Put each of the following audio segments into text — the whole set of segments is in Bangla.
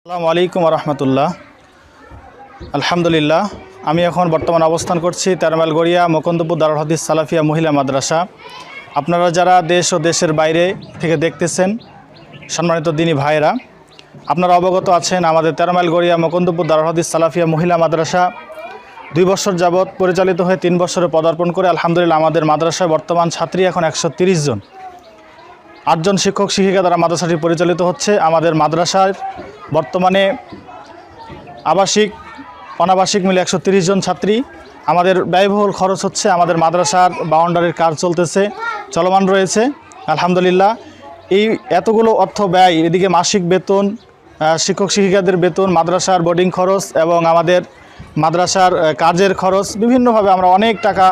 আসসালামু আলাইকুম রহমতুল্লাহ। আলহামদুলিল্লাহ, আমি এখন বর্তমান অবস্থান করছি 13 মাইল গড়িয়া মুকুন্দপুর দারুল হাদিস সালাফিয়া মহিলা মাদ্রাসা। আপনারা যারা দেশ ও দেশের বাইরে থেকে দেখতেছেন, সম্মানিত দিনী ভাইরা, আপনারা অবগত আছেন আমাদের 13 মাইল গড়িয়া মুকুন্দপুর দারুল হাদিস সালাফিয়া মহিলা মাদ্রাসা 2 বছর যাবৎ পরিচালিত হয়ে 3 বছরে পদার্পণ করে আলহামদুলিল্লাহ আমাদের মাদ্রাসায় বর্তমান ছাত্রী এখন 130 জন। 8 জন শিক্ষক শিক্ষিকা দ্বারা মাদ্রাসাটি পরিচালিত হচ্ছে। আমাদের মাদ্রাসার বর্তমানে আবাসিক অনাবাসিক মিলে 130 জন ছাত্রী। আমাদের ব্যয়বহুল খরচ হচ্ছে, আমাদের মাদ্রাসার বাউন্ডারির কাজ চলতেছে, চলমান রয়েছে আলহামদুলিল্লাহ। এই এতগুলো অর্থ ব্যয়, এদিকে মাসিক বেতন, শিক্ষক শিক্ষিকাদের বেতন, মাদ্রাসার বোর্ডিং খরচ এবং আমাদের মাদ্রাসার কাজের খরচ, বিভিন্নভাবে আমরা অনেক টাকা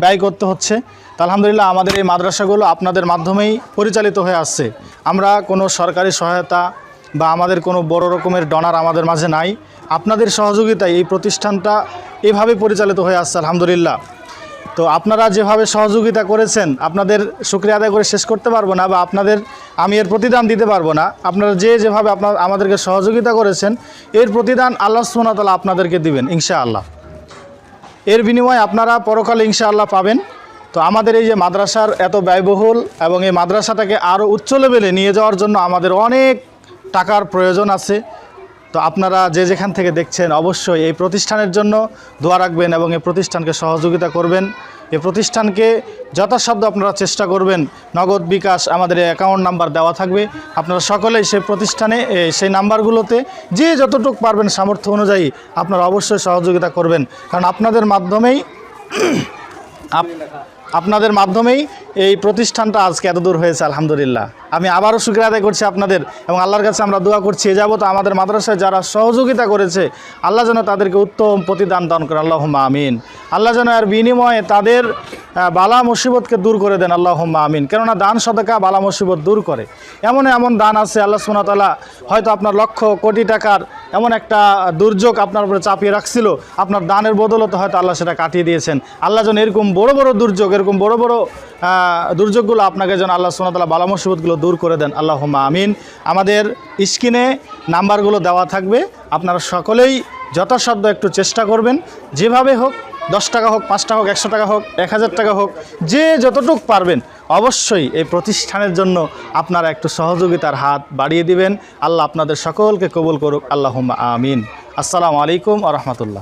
ব্যয় করতে হচ্ছে। তো আলহামদুলিল্লাহ আমাদের এই মাদ্রাসাগুলো আপনাদের মাধ্যমেই পরিচালিত হয়ে আসছে। আমরা কোনো সরকারি সহায়তা বা আমাদের কোনো বড় রকমের ডোনার আমাদের মাঝে নাই। আপনাদের সহযোগিতায় এই প্রতিষ্ঠানটা এভাবে পরিচালিত হয়ে আসছে আলহামদুলিল্লাহ। তো আপনারা যেভাবে সহযোগিতা করেছেন, আপনাদের শুকরিয়া আদায় করে শেষ করতে পারবো না, বা আপনাদের আমি এর প্রতিদান দিতে পারবো না। আপনারা যেভাবে আমাদেরকে সহযোগিতা করেছেন, এর প্রতিদান আল্লাহ সুবহানাহু ওয়া তাআলা আপনাদেরকে দিবেন ইনশাআল্লাহ। এর বিনিময়ে আপনারা পরকালে ইনশাআল্লাহ পাবেন। তো আমাদের এই যে মাদ্রাসার এত ব্যয়বহুল এবং এই মাদ্রাসাটাকে আরও উচ্চ লেভেলে নিয়ে যাওয়ার জন্য আমাদের অনেক টাকার প্রয়োজন আছে। তো আপনারা যে যেখান থেকে দেখছেন অবশ্যই এই প্রতিষ্ঠানের জন্য দোয়া রাখবেন এবং এই প্রতিষ্ঠানকে সহযোগিতা করবেন। এই প্রতিষ্ঠানকে যথাসাধ্য আপনারা চেষ্টা করবেন। নগদ বিকাশ আমাদের অ্যাকাউন্ট নাম্বার দেওয়া থাকবে, আপনারা সকলেই সেই প্রতিষ্ঠানে সেই নাম্বারগুলোতে যে যতটুকু পারবেন সামর্থ্য অনুযায়ী আপনারা অবশ্যই সহযোগিতা করবেন। কারণ আপনাদের মাধ্যমেই এই প্রতিষ্ঠানটা আজকে এত দূর হয়েছে আলহামদুলিল্লাহ। আমি আবারও শুকরিয়া আদায় করছি আপনাদের, এবং আল্লাহর কাছে আমরা দোয়া করছি এ যাবত আমাদের মাদ্রাসায় যারা সহযোগিতা করেছে আল্লাহ যেন তাদেরকে উত্তম প্রতিদান দান করেন, আল্লাহুম্মা আমিন। আল্লাহ যেন এর বিনিময়ে তাদের বালা মুসিবতকে দূর করে দেন, আল্লাহুম্মা আমিন। কেননা দান সদকা বালা মুসিবত দূর করে। এমন দান আছে, আল্লাহ সুবহানাহু ওয়া তাআলা হয়তো আপনার লক্ষ কোটি টাকার এমন একটা দুর্যোগ আপনার উপরে চাপিয়ে রাখছিল, আপনার দানের বদলতে হয়তো আল্লাহ সেটা কাটিয়ে দিয়েছেন। আল্লাহ যেন এরকম বড় বড় দুর্যোগ, এরকম বড় বড় দুর্যোগগুলো আপনাকে যেন আল্লাহ সুবহানাহু ওয়া তাআলা বালা মুসিবতগুলো দূর করে দেন, আল্লাহুম্মা আমিন। আমাদের স্ক্রিনে নাম্বারগুলো দেওয়া থাকবে, আপনারা সকলেই যথাসাধ্য একটু চেষ্টা করবেন। যেভাবে হোক, 10 টাকা হোক, 5 টাকা হোক, 100 টাকা হোক, 1000 টাকা হোক, যে যতটুকু পারবেন অবশ্যই এই প্রতিষ্ঠানের জন্য আপনারা একটু সহযোগিতার হাত বাড়িয়ে দিবেন। আল্লাহ আপনাদের সকলকে কবুল করুক, আল্লাহুম্মা আমিন। আসসালামু আলাইকুম ওয়া রাহমাতুল্লাহ।